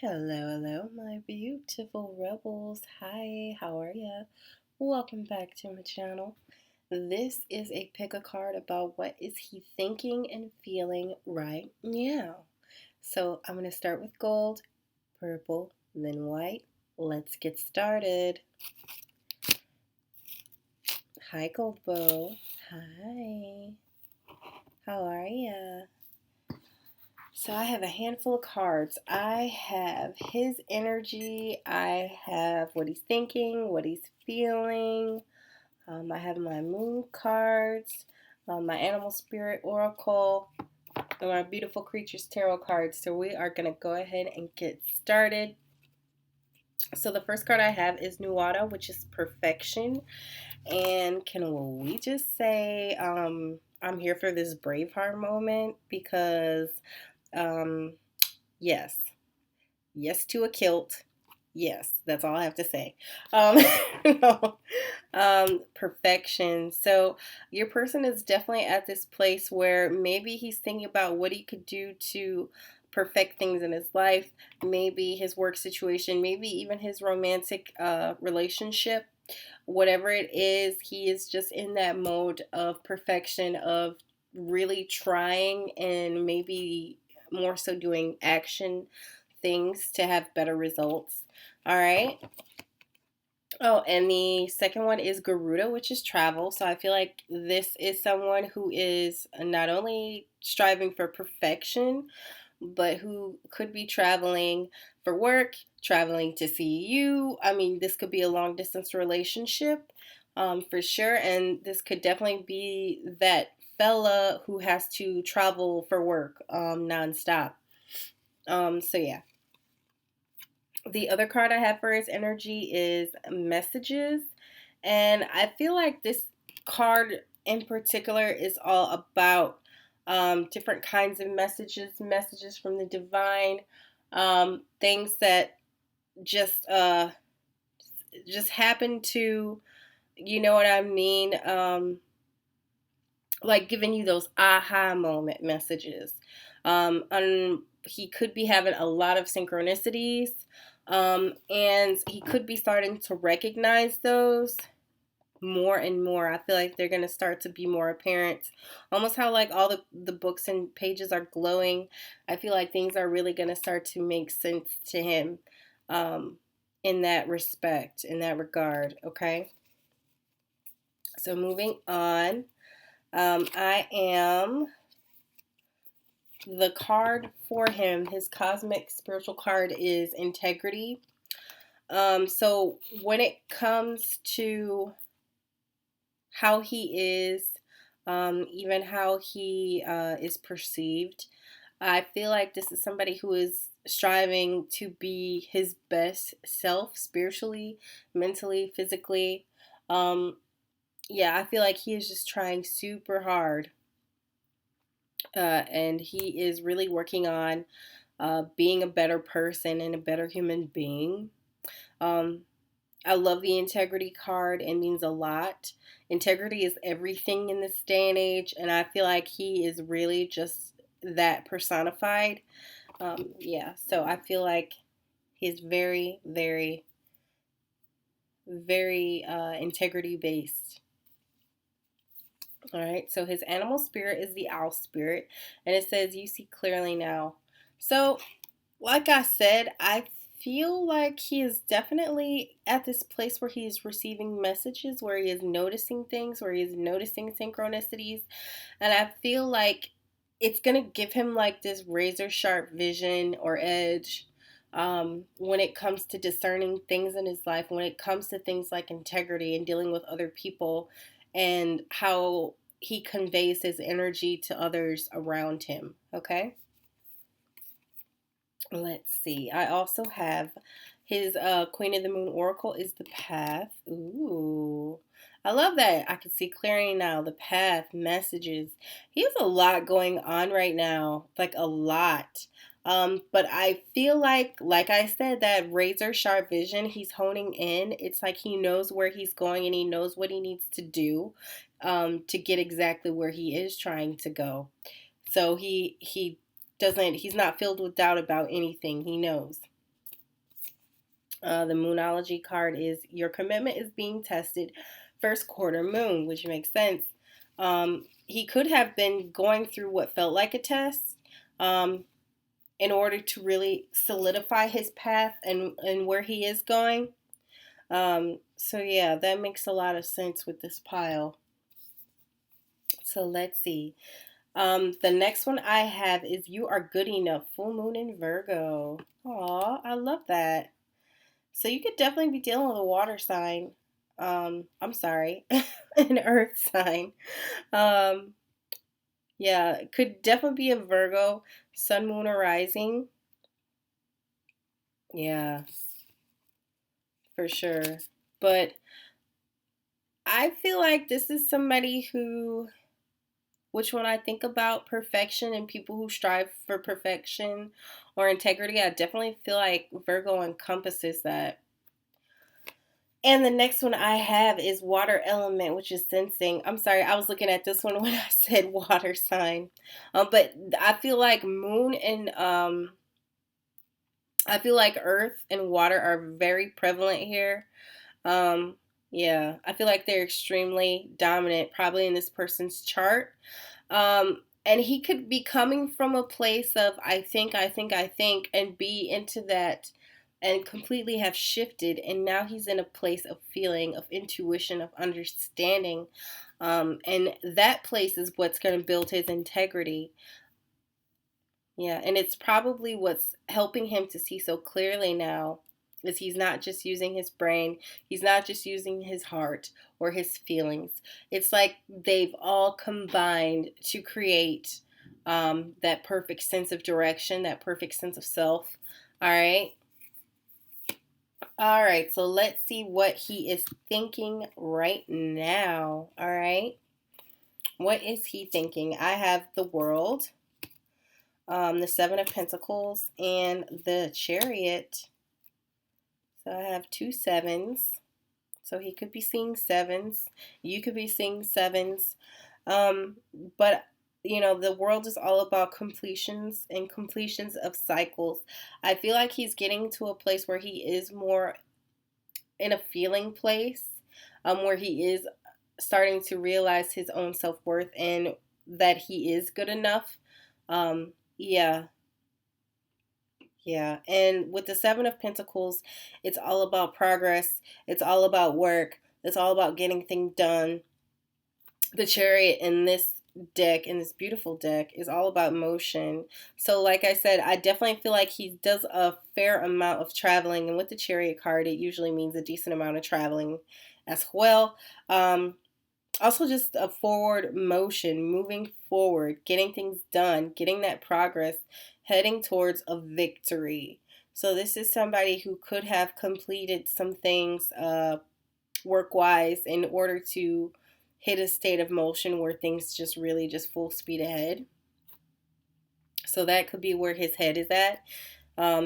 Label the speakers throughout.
Speaker 1: Hello, my beautiful rebels. Hi, how are ya? Welcome back to my channel. This is a pick a card about what is he thinking and feeling right now. So I'm going to start with gold, purple, then white. Let's get started. Hi, Gold Bow. Hi. How are ya? So I have a handful of cards. I have his energy. I have what he's thinking, what he's feeling. I have my moon cards, my animal spirit oracle, and my beautiful creatures tarot cards. So we are going to go ahead and get started. So the first card I have is Nuada, which is perfection. And can we just say I'm here for this Braveheart moment because um, yes. Yes to a kilt. Yes, that's all I have to say. Um, no. Perfection. So your person is definitely at this place where maybe he's thinking about what he could do to perfect things in his life, maybe his work situation, maybe even his romantic relationship. Whatever it is, he is just in that mode of perfection, of really trying and maybe more so doing action things to have better results. All right. Oh, and the second one is Garuda, which is travel. So I feel like this is someone who is not only striving for perfection, but who could be traveling for work, traveling to see you. I mean, this could be a long distance relationship for sure. And this could definitely be that fella who has to travel for work nonstop. So yeah. The other card I have for his energy is messages. And I feel like this card in particular is all about different kinds of messages from the divine, things that just just happen to, you know what I mean, like giving you those aha moment messages. And he could be having a lot of synchronicities, and he could be starting to recognize those more and more. I feel like they're going to start to be more apparent. Almost how like all the books and pages are glowing. I feel like things are really going to start to make sense to him in that respect, in that regard. Okay. So moving on. I am the card for him. His cosmic spiritual card is integrity. So when it comes to how he is, even how he is perceived, I feel like this is somebody who is striving to be his best self spiritually, mentally, physically. Um, yeah, I feel like he is just trying super hard. And he is really working on being a better person and a better human being. Um, I love the integrity card. It means a lot. Integrity is everything in this day and age, and I feel like he is really just that personified. Yeah, so I feel like he's very, very, very integrity based. All right, so his animal spirit is the owl spirit, and it says, "You see clearly now." So, like I said, I feel like he is definitely at this place where he is receiving messages, where he is noticing things, where he is noticing synchronicities. And I feel like it's going to give him like this razor sharp vision or edge when it comes to discerning things in his life, when it comes to things like integrity and dealing with other people, and how he conveys his energy to others around him. Okay. Let's see. I also have his Queen of the Moon Oracle is the path. Ooh. I love that. I can see clearing now. The path, messages. He has a lot going on right now. Like a lot. But I feel like I said, that razor sharp vision he's honing in. It's like he knows where he's going and he knows what he needs to do to get exactly where he is trying to go. So he's not filled with doubt about anything. He knows. The Moonology card is your commitment is being tested first quarter moon, which makes sense. He could have been going through what felt like a test um, in order to really solidify his path and where he is going. So, yeah, that makes a lot of sense with this pile. So, let's see. The next one I have is You Are Good Enough, full moon in Virgo. Aw, I love that. So you could definitely be dealing with a water sign. I'm sorry, an earth sign. Um, yeah, it could definitely be a Virgo, sun, moon, or rising. Yeah, for sure. But I feel like this is somebody who, which when I think about perfection and people who strive for perfection or integrity, I definitely feel like Virgo encompasses that. And the next one I have is water element, which is sensing. I'm sorry, I was looking at this one when I said water sign. But I feel like moon and I feel like earth and water are very prevalent here. Um, yeah, I feel like they're extremely dominant, probably in this person's chart. And he could be coming from a place of I think, and be into that and completely have shifted. And now he's in a place of feeling, of intuition, of understanding. And that place is what's going to build his integrity. Yeah, and it's probably what's helping him to see so clearly now is he's not just using his brain, he's not just using his heart or his feelings. It's like they've all combined to create that perfect sense of direction, that perfect sense of self. All right. All right, so let's see what he is thinking right now. All right. What is he thinking? I have the world, the Seven of Pentacles, and the Chariot. So I have two sevens. So he could be seeing sevens. You could be seeing sevens. Um, but the world is all about completions and completions of cycles. I feel like he's getting to a place where he is more in a feeling place, where he is starting to realize his own self worth and that he is good enough. Yeah, yeah. And with the Seven of Pentacles, it's all about progress. It's all about work. It's all about getting things done. The Chariot in this deck, in this beautiful deck, is all about motion. So like I said, I definitely feel like he does a fair amount of traveling. And with the Chariot card, it usually means a decent amount of traveling as well. Also just a forward motion, moving forward, getting things done, getting that progress, heading towards a victory. So this is somebody who could have completed some things work wise in order to hit a state of motion where things just really just full speed ahead. So that could be where his head is at.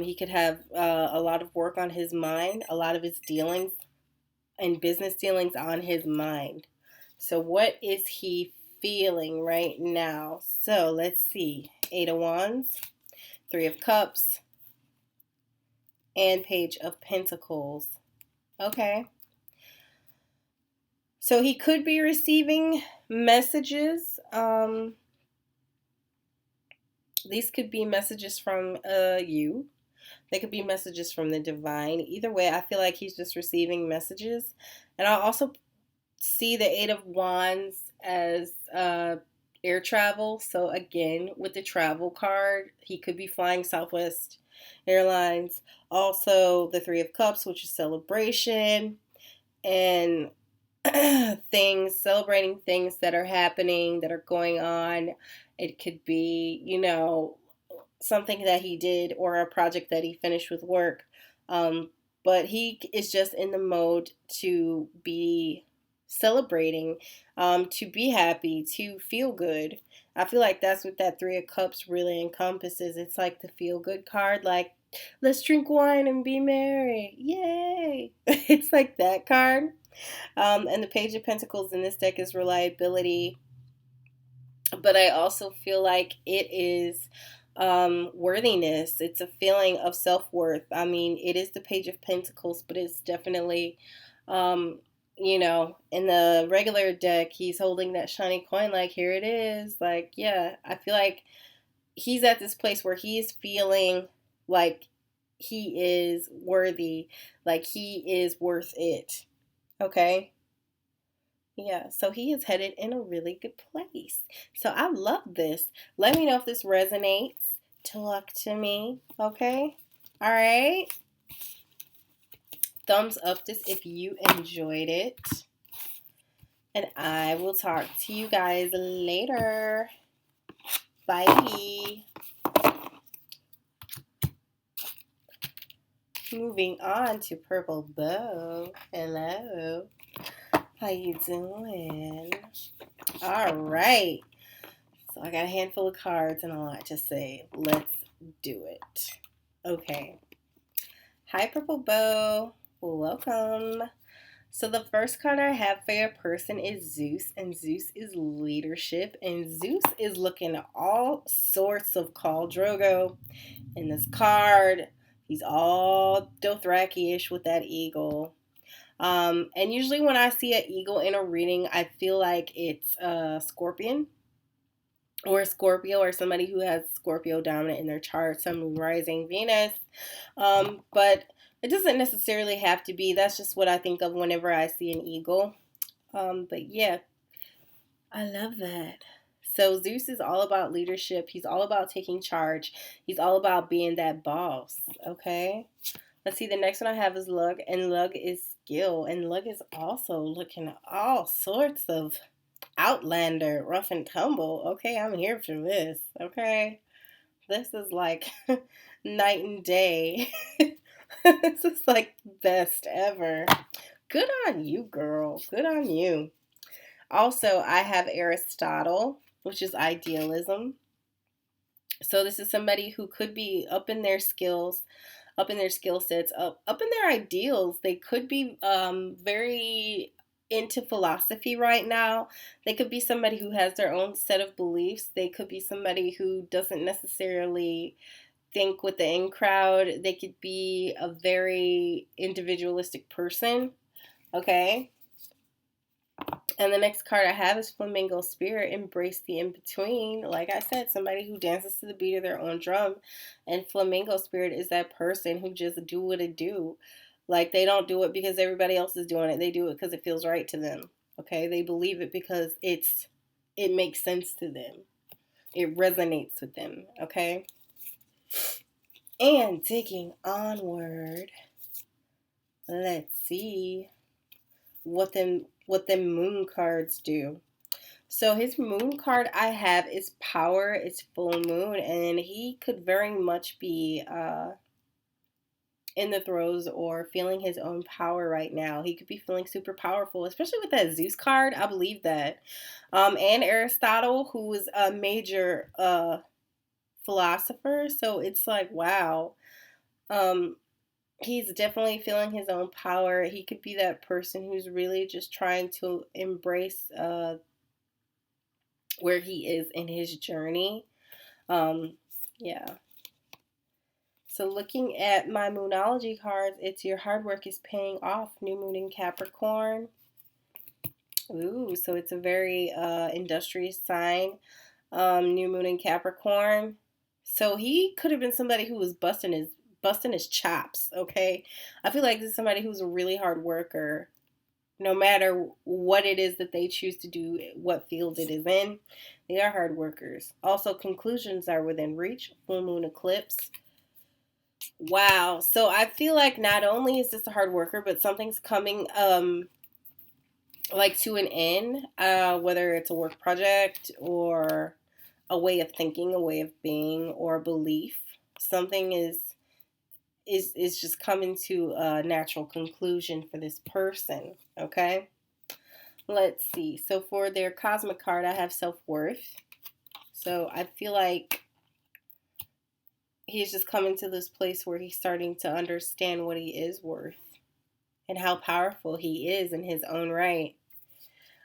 Speaker 1: He could have a lot of work on his mind, a lot of his dealings and business dealings on his mind. So what is he feeling right now? So let's see. Eight of Wands, Three of Cups, and Page of Pentacles. Okay. So he could be receiving messages. These could be messages from you. They could be messages from the divine. Either way, I feel like he's just receiving messages. And I also see the Eight of Wands as air travel. So again, with the travel card, he could be flying Southwest Airlines. Also, the Three of Cups, which is celebration and things, celebrating things that are happening, that are going on. It could be, something that he did or a project that he finished with work. But he is just in the mode to be celebrating, to be happy, to feel good. I feel like that's what that Three of Cups really encompasses. It's like the feel good card, like, let's drink wine and be merry. Yay! It's like that card. And the Page of Pentacles in this deck is reliability. But I also feel like it is worthiness. It's a feeling of self-worth. I mean, it is the Page of Pentacles, but it's definitely, um, in the regular deck, he's holding that shiny coin, like, here it is. Like, yeah, I feel like he's at this place where he's feeling like he is worthy, like he is worth it. Okay? Yeah, so he is headed in a really good place. So I love this. Let me know if this resonates. Talk to me, okay? All right. Thumbs up this if you enjoyed it. And I will talk to you guys later. Bye. Moving on to Purple Bow. Hello. How you doing? All right. So I got a handful of cards and a lot to say. Let's do it. Okay. Hi, Purple Bow. Welcome. So the first card I have for your person is Zeus, and Zeus is leadership, and Zeus is looking all sorts of Khal Drogo in this card. He's all Dothraki-ish with that eagle. And usually when I see an eagle in a reading, I feel like it's a Scorpion or a Scorpio or somebody who has Scorpio dominant in their chart, Sun, Moon, Rising, Venus. But it doesn't necessarily have to be. That's just what I think of whenever I see an eagle. But yeah, I love that. So Zeus is all about leadership. He's all about taking charge. He's all about being that boss. Okay. Let's see. The next one I have is Lug, and Lug is skill, and Lug is also looking at all sorts of Outlander, rough and tumble. Okay, I'm here for this. Okay. This is like night and day. This is like best ever. Good on you, girl. Good on you. Also, I have Aristotle, which is idealism. So this is somebody who could be up in their skills, up in their skill sets, up in their ideals. They could be very into philosophy right now. They could be somebody who has their own set of beliefs. They could be somebody who doesn't necessarily think with the in crowd. They could be a very individualistic person. Okay. And the next card I have is Flamingo Spirit, embrace the in-between. Like I said, somebody who dances to the beat of their own drum. And Flamingo Spirit is that person who just do what it do. Like, they don't do it because everybody else is doing it. They do it because it feels right to them. Okay? They believe it because it makes sense to them. It resonates with them. Okay? And digging onward, let's see what them moon cards do. So his moon card I have is power. It's full moon, and he could very much be in the throes or feeling his own power right now. He could be feeling super powerful, especially with that Zeus card. I believe that. And Aristotle, who is a major philosopher. So it's like, wow. He's definitely feeling his own power. He could be that person who's really just trying to embrace where he is in his journey. Yeah. So looking at my Moonology cards, it's your hard work is paying off. New Moon in Capricorn. Ooh, so it's a very industrious sign. New Moon in Capricorn. So he could have been somebody who was busting his chops, okay? I feel like this is somebody who's a really hard worker. No matter what it is that they choose to do, what field it is in, they are hard workers. Also, conclusions are within reach. Full moon eclipse. Wow. So I feel like not only is this a hard worker, but something's coming like to an end, whether it's a work project or a way of thinking, a way of being, or a belief. Something is just coming to a natural conclusion for this person. Okay. Let's see. So for their cosmic card, I have self-worth. So I feel like he's just coming to this place where he's starting to understand what he is worth and how powerful he is in his own right.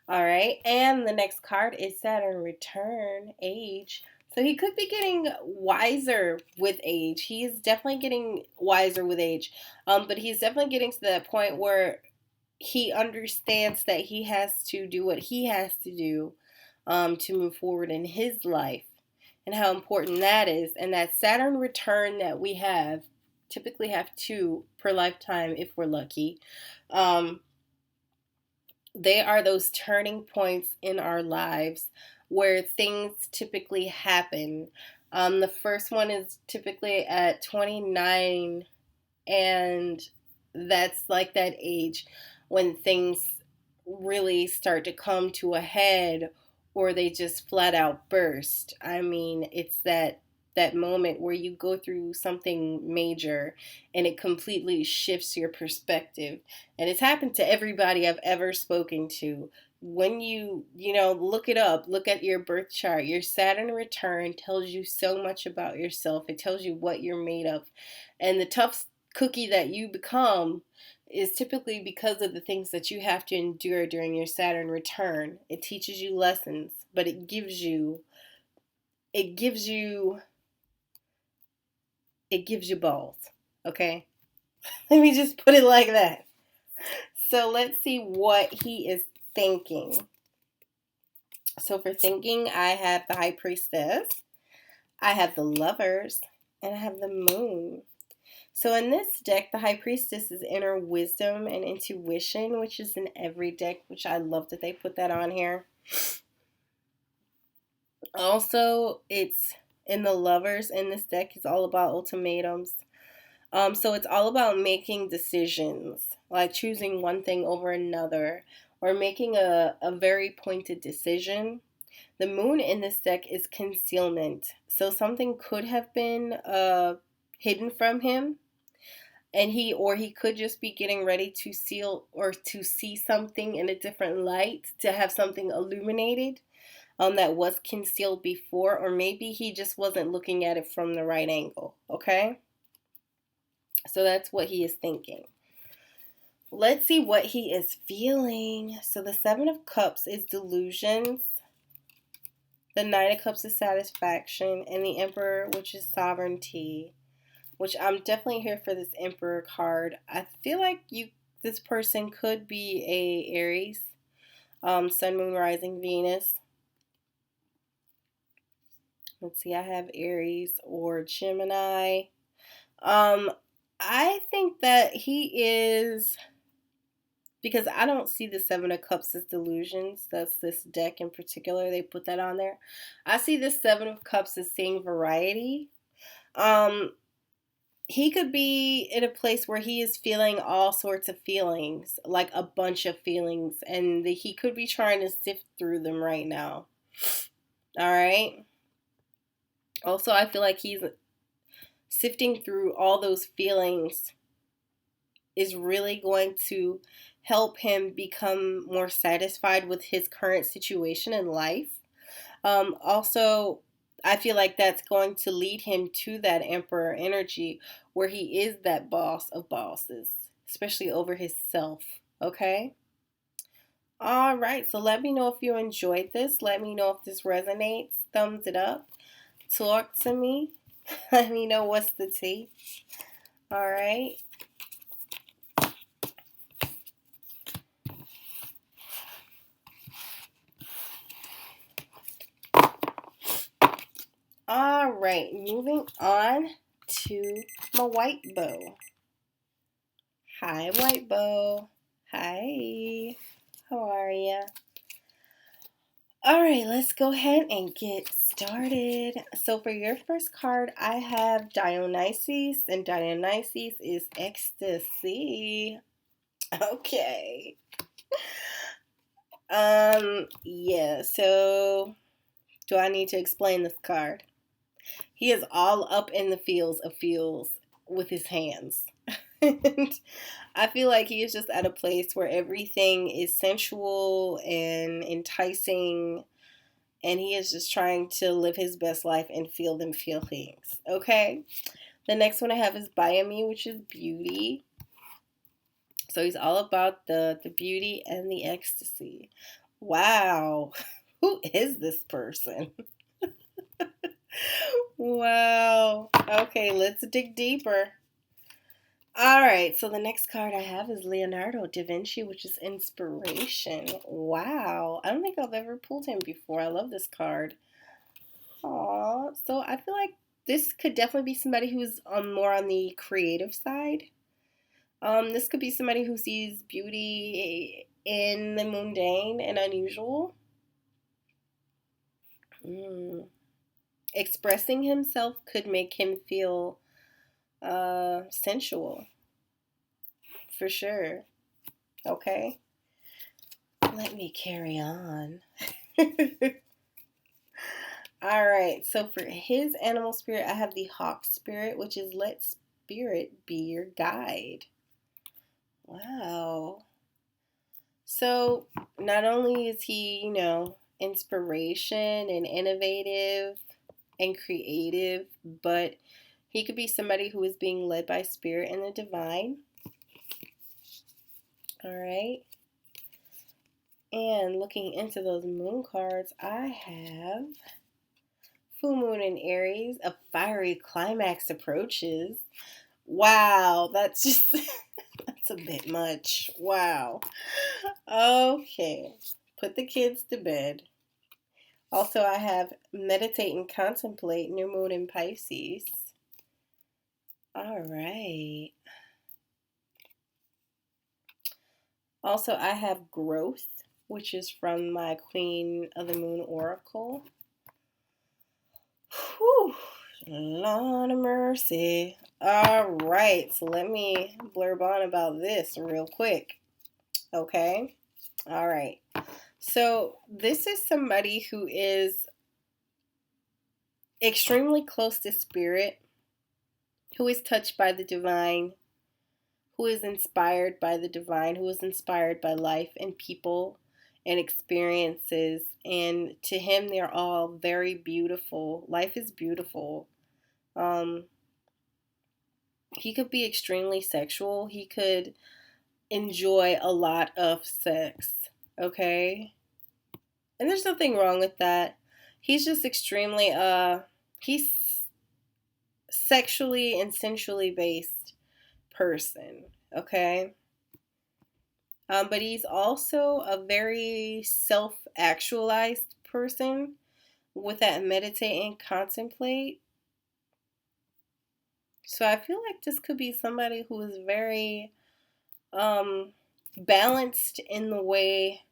Speaker 1: All right. And the next card is Saturn return, age. So he could be getting wiser with age. He is definitely getting wiser with age. But he's definitely getting to that point where he understands that he has to do what he has to do to move forward in his life and how important that is. And that Saturn return that we have, typically have two per lifetime if we're lucky. Um, they are those turning points in our lives where things typically happen. The first one is typically at 29, and that's like that age when things really start to come to a head or they just flat out burst. I mean, it's that moment where you go through something major and it completely shifts your perspective. And it's happened to everybody I've ever spoken to. When you look it up, look at your birth chart. Your Saturn return tells you so much about yourself. It tells you what you're made of. And the tough cookie that you become is typically because of the things that you have to endure during your Saturn return. It teaches you lessons, but it gives you balls. Okay? Let me just put it like that. So let's see what he is thinking. So for thinking, I have the High Priestess, I have the Lovers, and I have the Moon. So in this deck, the High Priestess is inner wisdom and intuition, which is in every deck, which I love that they put that on here. Also, it's in the Lovers in this deck. It's all about ultimatums. So it's all about making decisions, like choosing one thing over another, or making a very pointed decision. The Moon in this deck is concealment. So something could have been hidden from him, and he could just be getting ready to seal or to see something in a different light, to have something illuminated that was concealed before, or maybe he just wasn't looking at it from the right angle. Okay, so that's what he is thinking. Let's see what he is feeling. So the Seven of Cups is delusions, the Nine of Cups is satisfaction, and the Emperor, which is sovereignty, which I'm definitely here for this Emperor card. I feel like this person could be a Aries, Sun, Moon, Rising, Venus. Let's see, I have Aries or Gemini. I think that he is, because I don't see the Seven of Cups as delusions. That's this deck in particular. They put that on there. I see the Seven of Cups as seeing variety. Um, he could be in a place where he is feeling all sorts of feelings, like a bunch of feelings, and he could be trying to sift through them right now. All right. Also, I feel like he's sifting through all those feelings is really going to help him become more satisfied with his current situation in life. Also, I feel like that's going to lead him to that Emperor energy where he is that boss of bosses, especially over himself. Okay? All right, so let me know if you enjoyed this. Let me know if this resonates. Thumbs it up. Talk to me. Let me know what's the tea. All right. All right, moving on to my white bow. Hi, white bow. Hi. How are ya? All right, let's go ahead and get started. So for your first card, I have Dionysus, and Dionysus is ecstasy. Okay. Yeah, so do I need to explain this card? He is all up in the fields of feels with his hands. And I feel like he is just at a place where everything is sensual and enticing, and he is just trying to live his best life and feel them feelings. Okay? The next one I have is Bayami, which is beauty. So he's all about the beauty and the ecstasy. Wow. Who is this person? Wow. Okay, let's dig deeper. All right, so the next card I have is Leonardo da Vinci, which is inspiration. Wow. I don't think I've ever pulled him before. I love this card. Aw. So I feel like this could definitely be somebody who's more on the creative side. This could be somebody who sees beauty in the mundane and unusual. Mm. Expressing himself could make him feel sensual, for sure. Okay, let me carry on. All right, so for his animal spirit, I have the hawk spirit, which is let spirit be your guide. Wow. So not only is he, inspiration and innovative and creative, but he could be somebody who is being led by spirit and the divine. All right. And looking into those moon cards, I have full moon in Aries, a fiery climax approaches. Wow, that's just that's a bit much. Wow. Okay. Put the kids to bed. Also, I have meditate and contemplate, new moon in Pisces. All right. Also, I have growth, which is from my Queen of the Moon Oracle. Whew. Lord of mercy. All right, so let me blurb on about this real quick. Okay. All right. So, this is somebody who is extremely close to spirit, who is touched by the divine, who is inspired by the divine, who is inspired by life and people and experiences. And to him, they're all very beautiful. Life is beautiful. Um, he could be extremely sexual. He could enjoy a lot of sex. Okay? And there's nothing wrong with that. He's just extremely, he's sexually and sensually based person. Okay? But he's also a very self actualized person with that meditate and contemplate. So I feel like this could be somebody who is very um, balanced in the way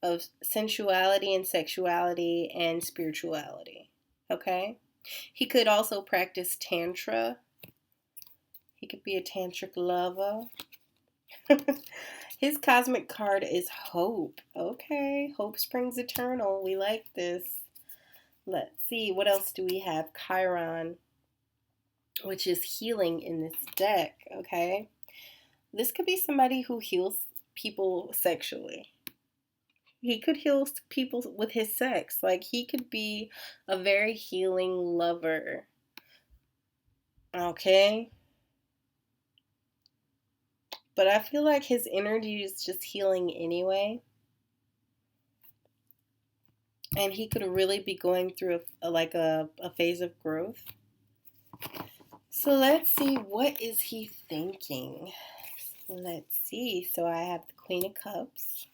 Speaker 1: of sensuality and sexuality and spirituality. Okay? He could also practice Tantra. He could be a tantric lover. His cosmic card is hope. Okay, hope springs eternal. We like this. Let's see, what else do we have? Chiron, which is healing in this deck. Okay, this could be somebody who heals people sexually. He could heal people with his sex. Like, he could be a very healing lover. Okay, but I feel like his energy is just healing anyway. And he could really be going through a phase of growth. So let's see, what is he thinking? Let's see. So I have the Queen of Cups,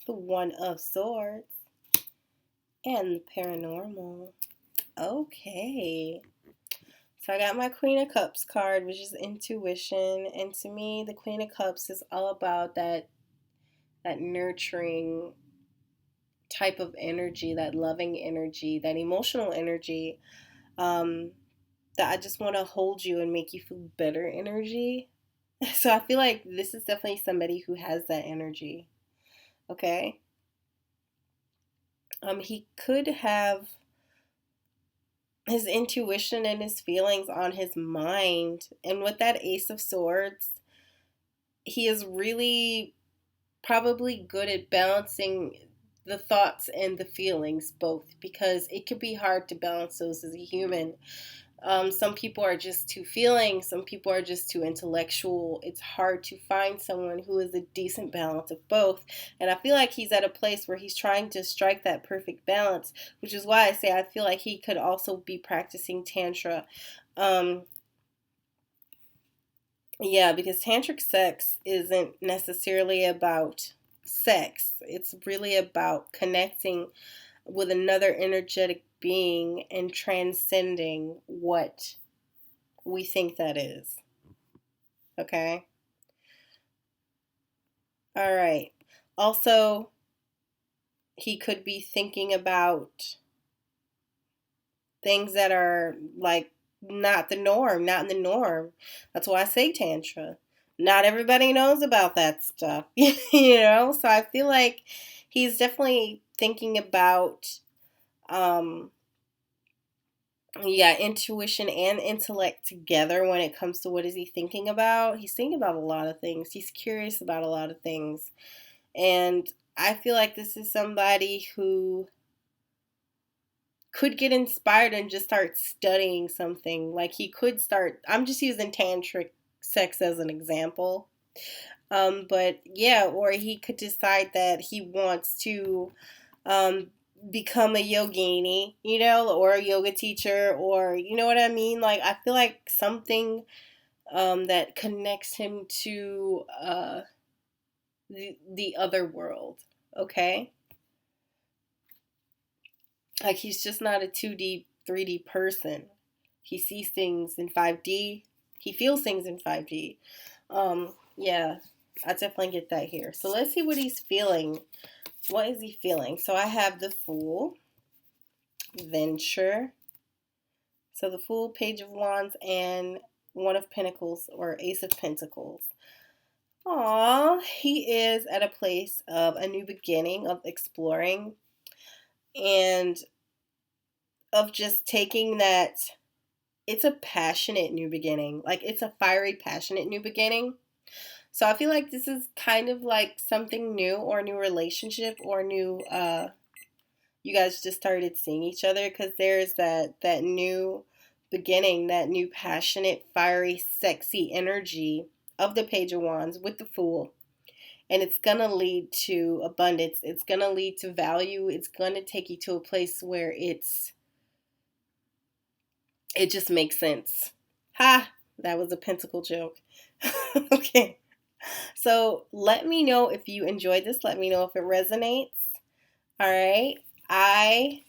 Speaker 1: the One of Swords, and the Paranormal. Okay. So I got my Queen of Cups card, which is intuition. And to me, the Queen of Cups is all about that nurturing type of energy, that loving energy, that emotional energy. That I just want to hold you and make you feel better energy. So I feel like this is definitely somebody who has that energy. Okay. He could have his intuition and his feelings on his mind. And with that Ace of Swords, he is really probably good at balancing the thoughts and the feelings both, because it could be hard to balance those as a human. Some people are just too feeling. Some people are just too intellectual. It's hard to find someone who is a decent balance of both. And I feel like he's at a place where he's trying to strike that perfect balance, which is why I say I feel like he could also be practicing Tantra. Um, yeah, because Tantric sex isn't necessarily about sex, it's really about connecting with another energetic being and transcending what we think that is. Okay? All right. Also, he could be thinking about things that are like not the norm, not in the norm. That's why I say Tantra. Not everybody knows about that stuff, So I feel like he's definitely thinking about um, yeah, intuition and intellect together when it comes to what is he thinking about. He's thinking about a lot of things. He's curious about a lot of things. And I feel like this is somebody who could get inspired and just start studying something. Like he could start, I'm just using tantric sex as an example. But yeah, or he could decide that he wants to um, become a yogini, or a yoga teacher, or you know what I mean? Like, I feel like something that connects him to the other world, okay? Like, he's just not a 2D, 3D person. He sees things in 5D, he feels things in 5D. Yeah, I definitely get that here. So let's see what he's feeling. What is he feeling? So I have the Fool, Venture. So the Fool, Page of Wands, and One of Pentacles or Ace of Pentacles. Aw, he is at a place of a new beginning, of exploring, and of just taking that. It's a passionate new beginning. Like, it's a fiery, passionate new beginning. So I feel like this is kind of like something new, or a new relationship, or new you guys just started seeing each other, because there's that new beginning, that new passionate, fiery, sexy energy of the Page of Wands with the Fool. And it's going to lead to abundance. It's going to lead to value. It's going to take you to a place where it just makes sense. Ha! That was a pentacle joke. Okay. So let me know if you enjoyed this. Let me know if it resonates. All right. I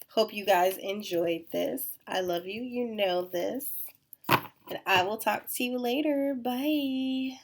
Speaker 1: hope you guys enjoyed this. I love you. You know this. And I will talk to you later. Bye.